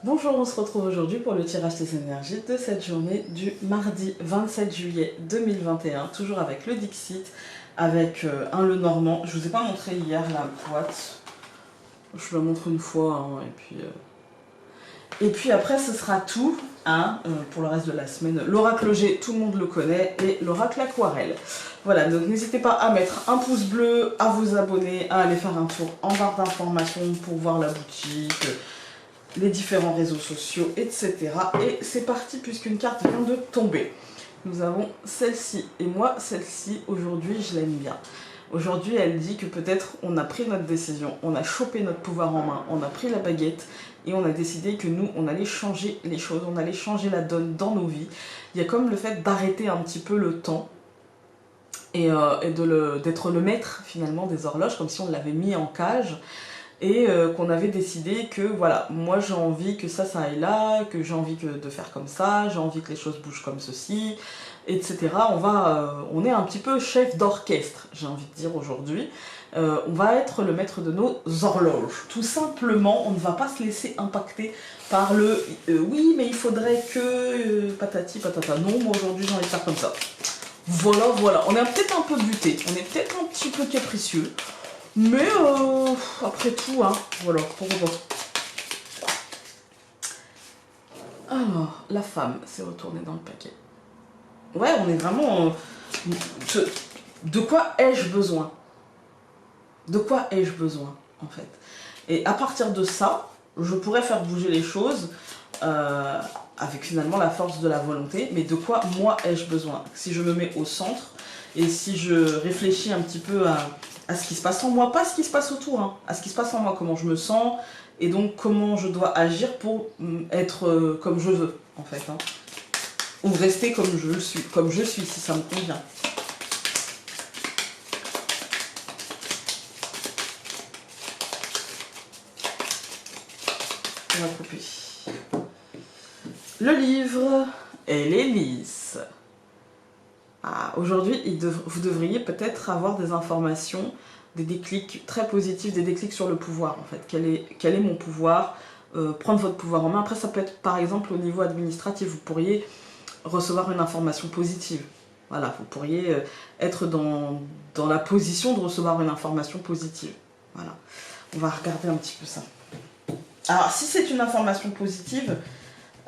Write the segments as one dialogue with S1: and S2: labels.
S1: Bonjour, on se retrouve aujourd'hui pour le tirage des énergies de cette journée du mardi 27 juillet 2021, toujours avec le Dixit, avec un Lenormand. Je vous ai pas montré hier la boîte, je la montre une fois, hein, et puis après ce sera tout, hein, pour le reste de la semaine. L'oracle G, tout le monde le connaît, et l'oracle aquarelle. Voilà, donc n'hésitez pas à mettre un pouce bleu, à vous abonner, à aller faire un tour en barre d'informations pour voir la boutique, les différents réseaux sociaux, etc. Et c'est parti puisqu'une carte vient de tomber. Nous avons celle-ci. Et moi, celle-ci, aujourd'hui, je l'aime bien. Aujourd'hui, elle dit que peut-être on a pris notre décision, on a chopé notre pouvoir en main, on a pris la baguette et on a décidé que nous, on allait changer les choses, on allait changer la donne dans nos vies. Il y a comme le fait d'arrêter un petit peu le temps et d'être le maître finalement des horloges, comme si on l'avait mis en cage. Et qu'on avait décidé que voilà, moi j'ai envie que ça aille là, que j'ai envie de faire comme ça, j'ai envie que les choses bougent comme ceci, etc. On est un petit peu chef d'orchestre, j'ai envie de dire aujourd'hui. On va être le maître de nos horloges. Tout simplement, on ne va pas se laisser impacter par le oui, mais il faudrait que patati patata. Non, moi aujourd'hui j'ai envie de faire comme ça. Voilà, voilà. On est peut-être un peu buté, on est peut-être un petit peu capricieux. Mais après tout, hein, voilà, pourquoi pas. Alors, la femme s'est retournée dans le paquet. Ouais, on est vraiment... de quoi ai-je besoin? De quoi ai-je besoin, en fait? Et à partir de ça, je pourrais faire bouger les choses avec finalement la force de la volonté. Mais de quoi, moi, ai-je besoin? Si je me mets au centre et si je réfléchis un petit peu à ce qui se passe en moi, pas ce qui se passe autour, hein, à ce qui se passe en moi, comment je me sens, et donc comment je dois agir pour être comme je veux, en fait. Hein. Ou rester comme je suis, si ça me convient. On va couper. Le livre et l'hélice. Ah, aujourd'hui, vous devriez peut-être avoir des informations, des déclics très positifs, des déclics sur le pouvoir en fait. Quel est mon pouvoir? Prendre votre pouvoir en main. Après, ça peut être par exemple au niveau administratif. Vous pourriez recevoir une information positive. Voilà, vous pourriez être dans la position de recevoir une information positive. Voilà, on va regarder un petit peu ça. Alors, si c'est une information positive,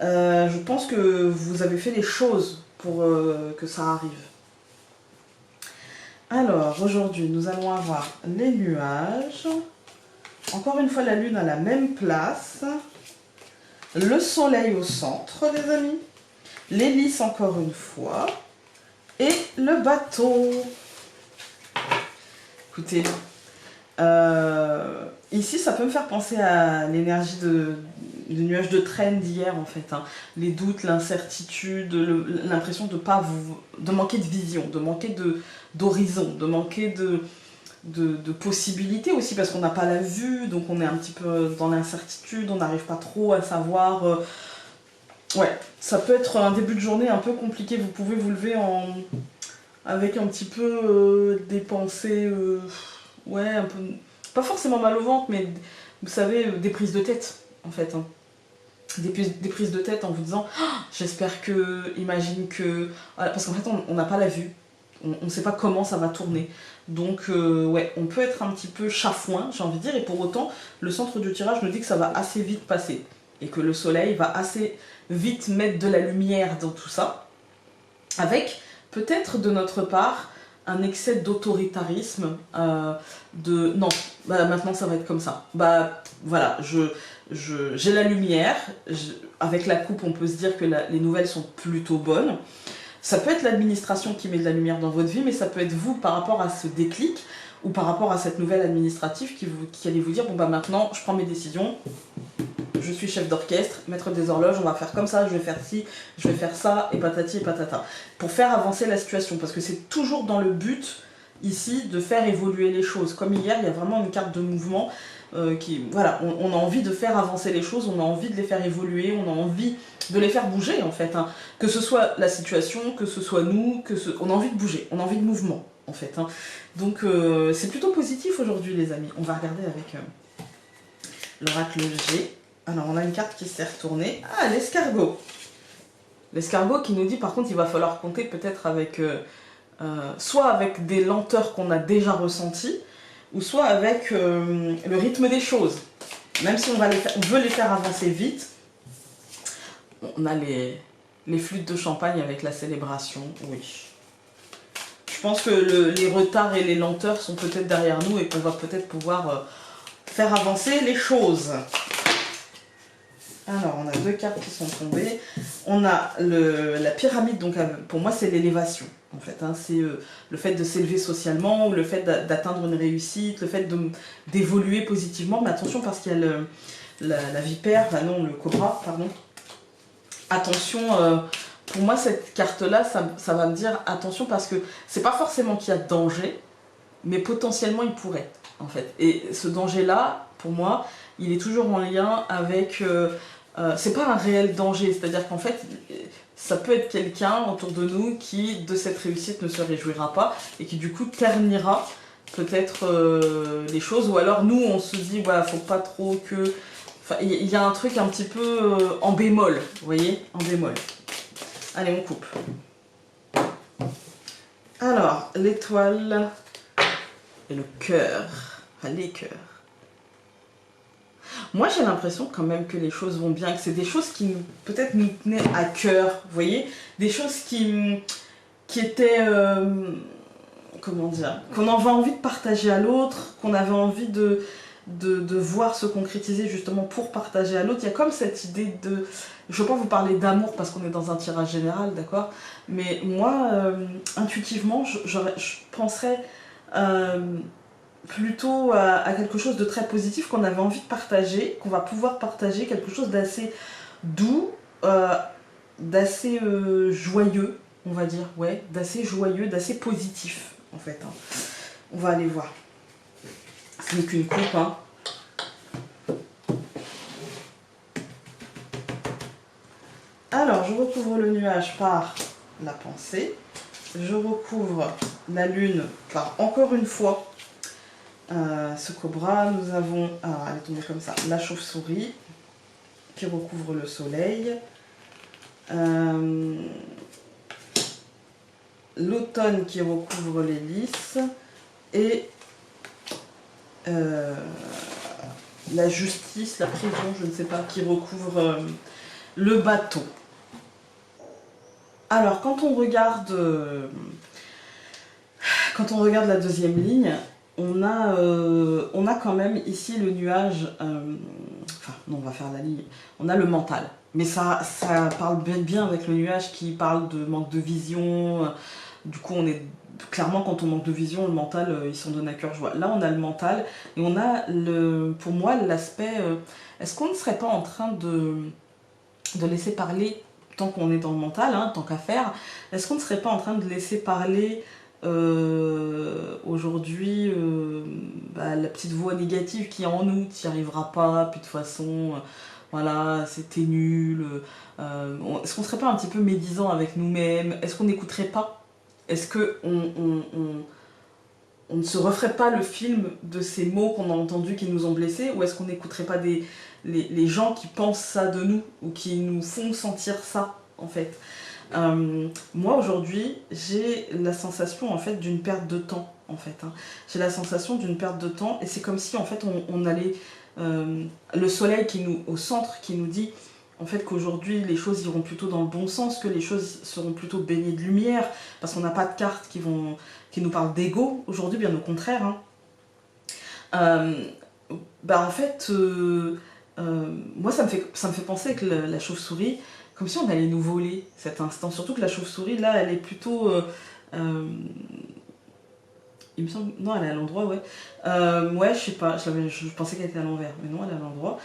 S1: je pense que vous avez fait les choses pour que ça arrive. Alors, aujourd'hui, nous allons avoir les nuages. Encore une fois, la lune à la même place. Le soleil au centre, les amis. L'hélice encore une fois. Et le bateau. Écoutez, ici, ça peut me faire penser à l'énergie du nuage de traîne d'hier, en fait. Hein. Les doutes, l'incertitude, l'impression de manquer de vision, de manquer d'horizon, de manquer de possibilités aussi, parce qu'on n'a pas la vue, donc on est un petit peu dans l'incertitude, on n'arrive pas trop à savoir... Ouais, ça peut être un début de journée un peu compliqué, vous pouvez vous lever avec un petit peu des pensées... ouais, un peu... Pas forcément mal au ventre, mais vous savez, des prises de tête, en fait. Hein. Des prises de tête en vous disant oh, j'espère que, imagine que... Voilà, parce qu'en fait, on n'a pas la vue. On ne sait pas comment ça va tourner. Donc, ouais, on peut être un petit peu chafouin, j'ai envie de dire, et pour autant, le centre du tirage me dit que ça va assez vite passer. Et que le soleil va assez vite mettre de la lumière dans tout ça. Avec, peut-être de notre part, un excès d'autoritarisme, non, bah maintenant ça va être comme ça. Bah voilà, j'ai la lumière, avec la coupe on peut se dire que les nouvelles sont plutôt bonnes. Ça peut être l'administration qui met de la lumière dans votre vie, mais ça peut être vous par rapport à ce déclic, ou par rapport à cette nouvelle administrative qui allait vous dire, bon bah maintenant je prends mes décisions, je suis chef d'orchestre, maître des horloges, on va faire comme ça, je vais faire ci, je vais faire ça, et patati et patata. Pour faire avancer la situation, parce que c'est toujours dans le but, ici, de faire évoluer les choses. Comme hier, il y a vraiment une carte de mouvement voilà, on a envie de faire avancer les choses, on a envie de les faire évoluer, on a envie de les faire bouger, en fait. Hein. Que ce soit la situation, que ce soit nous, on a envie de bouger, on a envie de mouvement, en fait. Hein. Donc, c'est plutôt positif aujourd'hui, les amis. On va regarder avec l'oracle G. Alors, on a une carte qui s'est retournée. Ah, l'escargot. L'escargot qui nous dit, par contre, il va falloir compter peut-être avec... soit avec des lenteurs qu'on a déjà ressenties, ou soit avec le rythme des choses. Même si on veut les faire avancer vite, on a les flûtes de champagne avec la célébration, oui. Je pense que les retards et les lenteurs sont peut-être derrière nous et qu'on va peut-être pouvoir faire avancer les choses. Alors, on a deux cartes qui sont tombées. On a la pyramide, donc pour moi c'est l'élévation. En fait, hein, c'est le fait de s'élever socialement, ou le fait d'atteindre une réussite, le fait d'évoluer positivement. Mais attention parce qu'il y a la vipère, enfin non, le cobra, pardon. Attention, pour moi cette carte-là, ça va me dire attention parce que c'est pas forcément qu'il y a danger, mais potentiellement il pourrait, en fait. Et ce danger-là, pour moi, il est toujours en lien avec... c'est pas un réel danger, c'est-à-dire qu'en fait, ça peut être quelqu'un autour de nous qui, de cette réussite, ne se réjouira pas et qui, du coup, ternira peut-être les choses. Ou alors, nous, on se dit, voilà, faut pas trop que... Enfin, il y a un truc un petit peu en bémol, vous voyez, en bémol. Allez, on coupe. Alors, l'étoile et le cœur, enfin les cœurs. Moi, j'ai l'impression quand même que les choses vont bien, que c'est des choses qui peut-être nous tenaient à cœur, vous voyez, des choses qui étaient, comment dire, qu'on avait envie de partager à l'autre, qu'on avait envie de voir se concrétiser justement pour partager à l'autre. Il y a comme cette idée de... Je ne veux pas vous parler d'amour parce qu'on est dans un tirage général, d'accord? Mais moi, intuitivement, je penserais plutôt à quelque chose de très positif qu'on avait envie de partager, qu'on va pouvoir partager, quelque chose d'assez doux, d'assez joyeux, on va dire, ouais, d'assez joyeux, d'assez positif, en fait. Hein. On va aller voir. Ce n'est qu'une coupe, hein. Alors, je recouvre le nuage par la pensée. Je recouvre la lune par, encore une fois, ce cobra. Nous avons, alors elle est tombée comme ça, la chauve-souris qui recouvre le soleil. L'automne qui recouvre les lys. Et la justice, la prison, je ne sais pas, qui recouvre le bateau. Alors, quand on regarde la deuxième ligne, on a quand même ici le nuage, enfin non, on va faire la ligne, on a le mental. Mais ça parle bien avec le nuage qui parle de manque de vision. Du coup, on est clairement, quand on manque de vision, le mental, il s'en donne à cœur joie. Là, on a le mental et on a, pour moi, l'aspect... est-ce qu'on ne serait pas en train de laisser parler, tant qu'on est dans le mental, hein, tant qu'à faire, est-ce qu'on ne serait pas en train de laisser parler aujourd'hui la petite voix négative qui est en nous, tu n'y arriveras pas, puis de toute façon, voilà, c'était nul. Est-ce qu'on ne serait pas un petit peu médisant avec nous-mêmes? Est-ce qu'on n'écouterait pas? Est-ce qu'on on ne se referait pas le film de ces mots qu'on a entendus qui nous ont blessés? Ou est-ce qu'on n'écouterait pas les gens qui pensent ça de nous ou qui nous font sentir ça, en fait? Moi aujourd'hui j'ai la sensation en fait d'une perte de temps, en fait, hein. J'ai la sensation d'une perte de temps et c'est comme si en fait on allait le soleil au centre qui nous dit en fait qu'aujourd'hui les choses iront plutôt dans le bon sens, que les choses seront plutôt baignées de lumière parce qu'on n'a pas de cartes qui nous parlent d'ego aujourd'hui, bien au contraire, hein. En fait moi ça me fait penser avec la chauve-souris comme si on allait nous voler cet instant. Surtout que la chauve-souris, là, elle est plutôt... il me semble... Non, elle est à l'endroit, ouais. Ouais, je sais pas, je pensais qu'elle était à l'envers, mais non, elle est à l'endroit.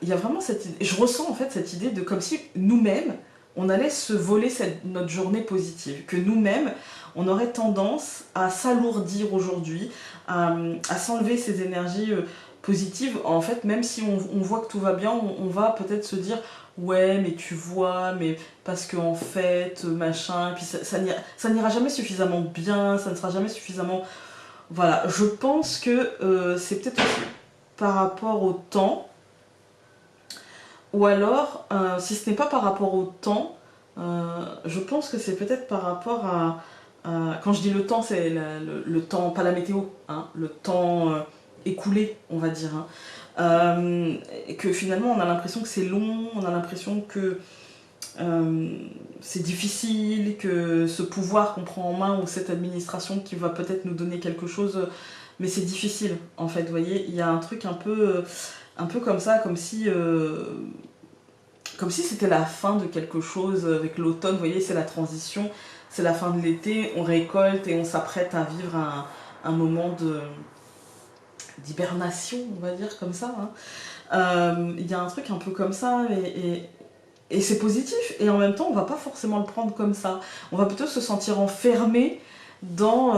S1: Il y a vraiment cette idée... Je ressens, en fait, cette idée de comme si nous-mêmes, on allait se voler notre journée positive. Que nous-mêmes, on aurait tendance à s'alourdir aujourd'hui, à s'enlever ces énergies positives. En fait, même si on voit que tout va bien, on va peut-être se dire... Ouais, mais tu vois, mais parce qu'en fait, machin, et puis ça n'ira jamais suffisamment bien, ça ne sera jamais suffisamment... Voilà, je pense que c'est peut-être aussi par rapport au temps, Ou alors, si ce n'est pas par rapport au temps, je pense que c'est peut-être par rapport quand je dis le temps, c'est le temps, pas la météo, hein, le temps écoulé, on va dire. Hein. Et que finalement, on a l'impression que c'est long, on a l'impression que c'est difficile, que ce pouvoir qu'on prend en main ou cette administration qui va peut-être nous donner quelque chose, mais c'est difficile en fait, vous voyez, il y a un truc un peu comme ça, comme si c'était la fin de quelque chose avec l'automne, vous voyez, c'est la transition, c'est la fin de l'été, on récolte et on s'apprête à vivre un moment d'hibernation, on va dire comme ça. Hein. Il y a un truc un peu comme ça et c'est positif. Et en même temps, on va pas forcément le prendre comme ça. On va plutôt se sentir enfermé dans,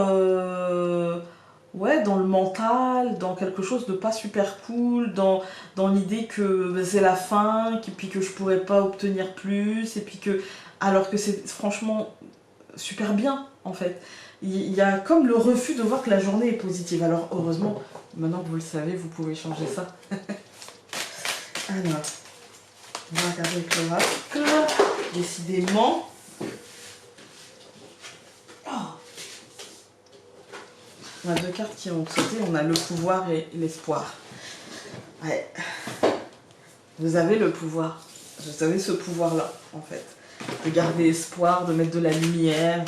S1: ouais, dans le mental, dans quelque chose de pas super cool, dans l'idée que c'est la fin, puis que je pourrais pas obtenir plus, et puis que. Alors que c'est franchement super bien, en fait. Il y a comme le refus de voir que la journée est positive. Alors, heureusement, maintenant que vous le savez, vous pouvez changer ça. Alors, on va regarder avec l'oracle. Décidément. Oh. On a deux cartes qui ont sauté. On a le pouvoir et l'espoir. Ouais. Vous avez le pouvoir. Vous avez ce pouvoir-là, en fait. De garder espoir, de mettre de la lumière.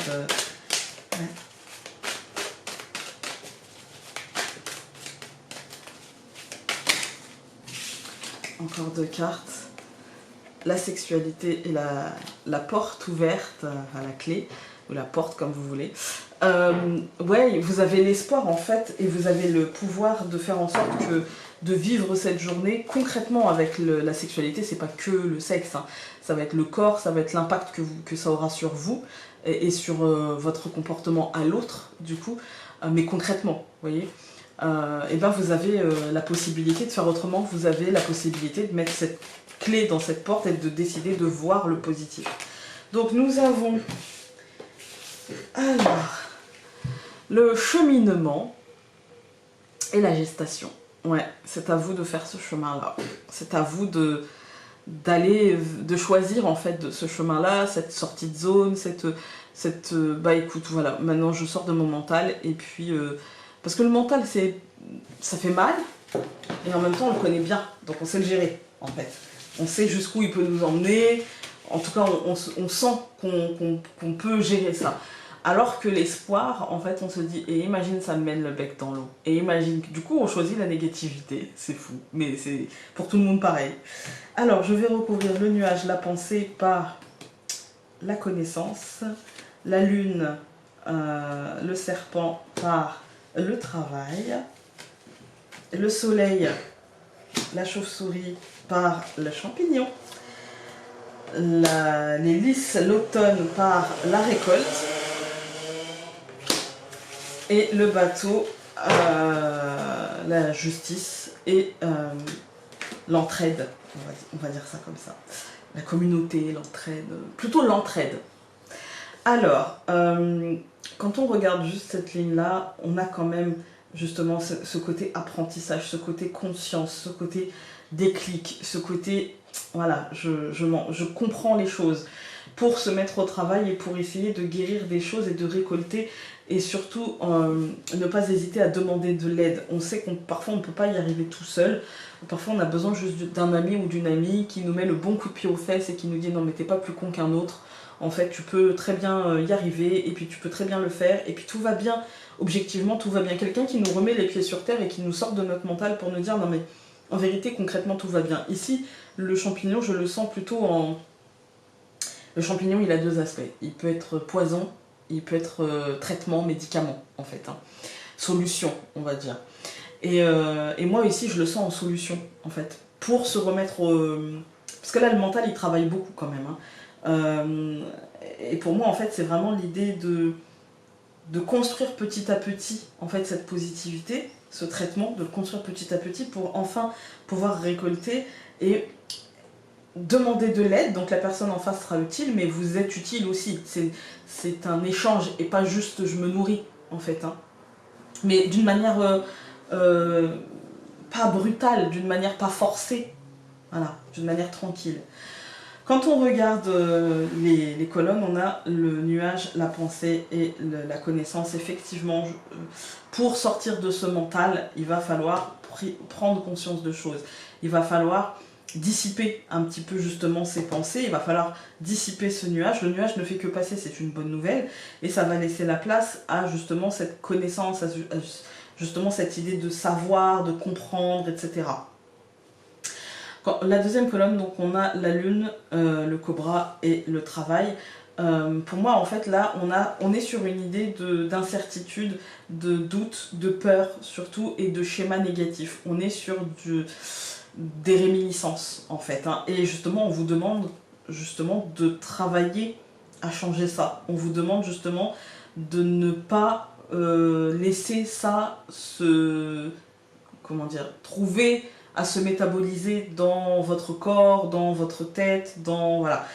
S1: Ouais. Encore deux cartes. La sexualité et la porte ouverte à la clé, ou la porte comme vous voulez. Ouais, vous avez l'espoir en fait, et vous avez le pouvoir de faire en sorte que de vivre cette journée concrètement avec la sexualité, c'est pas que le sexe, hein. Ça va être le corps, ça va être l'impact que ça aura sur vous et sur votre comportement à l'autre, du coup, mais concrètement, vous voyez. Et ben vous avez la possibilité de faire autrement, vous avez la possibilité de mettre cette clé dans cette porte et de décider de voir le positif. Donc nous avons alors le cheminement et la gestation. Ouais, c'est à vous de faire ce chemin-là. C'est à vous de choisir en fait de ce chemin-là, cette sortie de zone, bah écoute, voilà, maintenant je sors de mon mental et puis parce que le mental ça fait mal et en même temps on le connaît bien, donc on sait le gérer en fait. On sait jusqu'où il peut nous emmener, en tout cas on sent qu'on peut gérer ça. Alors que l'espoir, en fait, on se dit, et imagine ça me mène le bec dans l'eau. Et imagine, du coup, on choisit la négativité, c'est fou, mais c'est pour tout le monde pareil. Alors, je vais recouvrir le nuage, la pensée par la connaissance, la lune, le serpent par le travail, le soleil, la chauve-souris par le champignon, les lys, l'automne par la récolte, et le bateau, la justice et l'entraide, on va dire ça comme ça. La communauté, l'entraide, plutôt l'entraide. Alors, quand on regarde juste cette ligne-là, on a quand même justement ce côté apprentissage, ce côté conscience, ce côté déclic, ce côté, voilà, je comprends les choses pour se mettre au travail et pour essayer de guérir des choses et de récolter et surtout ne pas hésiter à demander de l'aide. On sait qu'on parfois on ne peut pas y arriver tout seul, parfois on a besoin juste d'un ami ou d'une amie qui nous met le bon coup de pied aux fesses et qui nous dit non mais t'es pas plus con qu'un autre, en fait tu peux très bien y arriver et puis tu peux très bien le faire et puis tout va bien, objectivement tout va bien. Quelqu'un qui nous remet les pieds sur terre et qui nous sort de notre mental pour nous dire non mais en vérité concrètement tout va bien. Ici le champignon je le sens plutôt en... Le champignon, il a deux aspects. Il peut être poison, il peut être traitement, médicament, en fait. Hein. Solution, on va dire. Et moi, ici, je le sens en solution, en fait. Pour se remettre au... Parce que là, le mental, il travaille beaucoup, quand même. Hein. Et pour moi, en fait, c'est vraiment l'idée de construire petit à petit, en fait, cette positivité, ce traitement, de le construire petit à petit pour enfin pouvoir récolter et... demander de l'aide, donc la personne en face sera utile, mais vous êtes utile aussi. C'est un échange et pas juste je me nourris, en fait. Hein. Mais d'une manière pas brutale, d'une manière pas forcée. voilà, d'une manière tranquille. Quand on regarde les colonnes, on a le nuage, la pensée et la connaissance. Effectivement, pour sortir de ce mental, il va falloir prendre conscience de choses. Il va falloir dissiper un petit peu justement ses pensées, il va falloir dissiper ce nuage. Le nuage ne fait que passer, c'est une bonne nouvelle, et ça va laisser la place à justement cette connaissance, à justement cette idée de savoir, de comprendre, etc. La deuxième colonne, donc on a la lune, le cobra et le travail. Pour moi, en fait, là, on est sur une idée d'incertitude, de doute, de peur surtout, et de schéma négatif. On est sur des réminiscences, en fait. Hein. Et justement, on vous demande justement de travailler à changer ça. On vous demande justement de ne pas laisser ça trouver à se métaboliser dans votre corps, dans votre tête, voilà.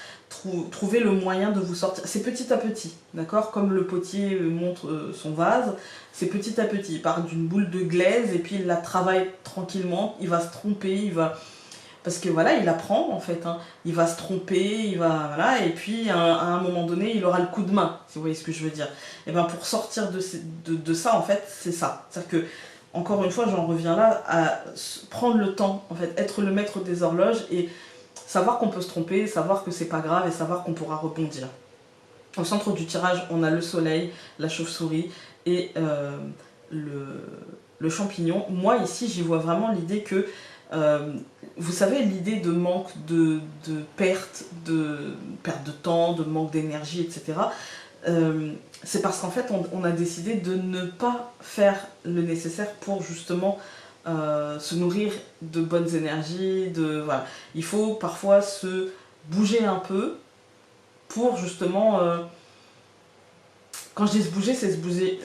S1: Trouver le moyen de vous sortir. C'est petit à petit, d'accord? Comme le potier montre son vase, c'est petit à petit. Il part d'une boule de glaise et puis il la travaille tranquillement. Il va se tromper, parce que voilà, il apprend en fait. Hein. Il va se tromper, voilà, et puis à un moment donné, il aura le coup de main, si vous voyez ce que je veux dire. Et bien pour sortir de ça, en fait, c'est ça. C'est-à-dire que encore une fois, j'en reviens là à prendre le temps, en fait, être le maître des horloges et savoir qu'on peut se tromper, savoir que c'est pas grave et savoir qu'on pourra rebondir. Au centre du tirage, on a le soleil, la chauve-souris et le champignon. Moi, ici, j'y vois vraiment l'idée que, vous savez, l'idée de manque de perte de temps, de manque d'énergie, etc. C'est parce qu'en fait on a décidé de ne pas faire le nécessaire pour justement se nourrir de bonnes énergies, voilà. Il faut parfois se bouger un peu pour justement, quand je dis se bouger, c'est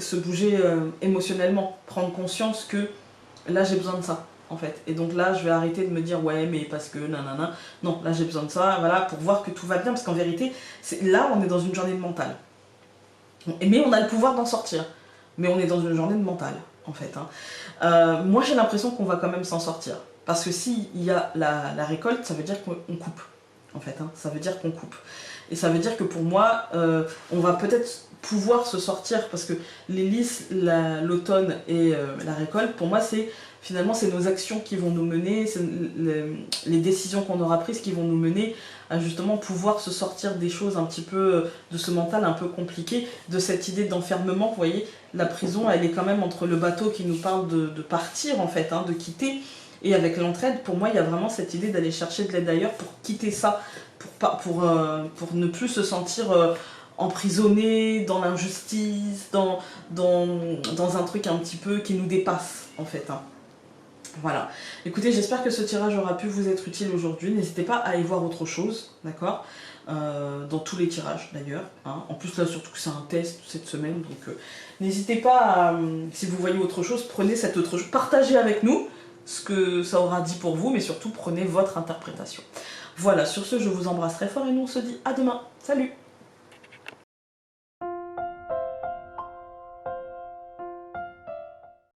S1: se bouger émotionnellement, prendre conscience que là j'ai besoin de ça en fait, et donc là je vais arrêter de me dire ouais mais parce que nanana, non, là j'ai besoin de ça, voilà, pour voir que tout va bien, parce qu'en vérité là on est dans une journée de mental. Mais on a le pouvoir d'en sortir. Mais on est dans une journée de mental, en fait. Hein. Moi, j'ai l'impression qu'on va quand même s'en sortir. Parce que s'il y a la récolte, ça veut dire qu'on coupe. En fait, hein. Ça veut dire qu'on coupe. Et ça veut dire que pour moi, on va peut-être pouvoir se sortir. Parce que l'hélice, l'automne et la récolte, pour moi, finalement, c'est nos actions qui vont nous mener, c'est les décisions qu'on aura prises qui vont nous mener à justement pouvoir se sortir des choses un petit peu, de ce mental un peu compliqué, de cette idée d'enfermement. Vous voyez, la prison, elle est quand même entre le bateau qui nous parle de partir, en fait, hein, de quitter, et avec l'entraide, pour moi, il y a vraiment cette idée d'aller chercher de l'aide ailleurs pour quitter ça, pour ne plus se sentir emprisonné dans l'injustice, dans un truc un petit peu qui nous dépasse, en fait. Hein. Voilà. Écoutez, j'espère que ce tirage aura pu vous être utile aujourd'hui. N'hésitez pas à y voir autre chose, d'accord, dans tous les tirages d'ailleurs. Hein. En plus là, surtout que c'est un test cette semaine, donc n'hésitez pas si vous voyez autre chose, prenez cette autre chose, partagez avec nous ce que ça aura dit pour vous, mais surtout prenez votre interprétation. Voilà, sur ce, je vous embrasse très fort et nous on se dit à demain. Salut!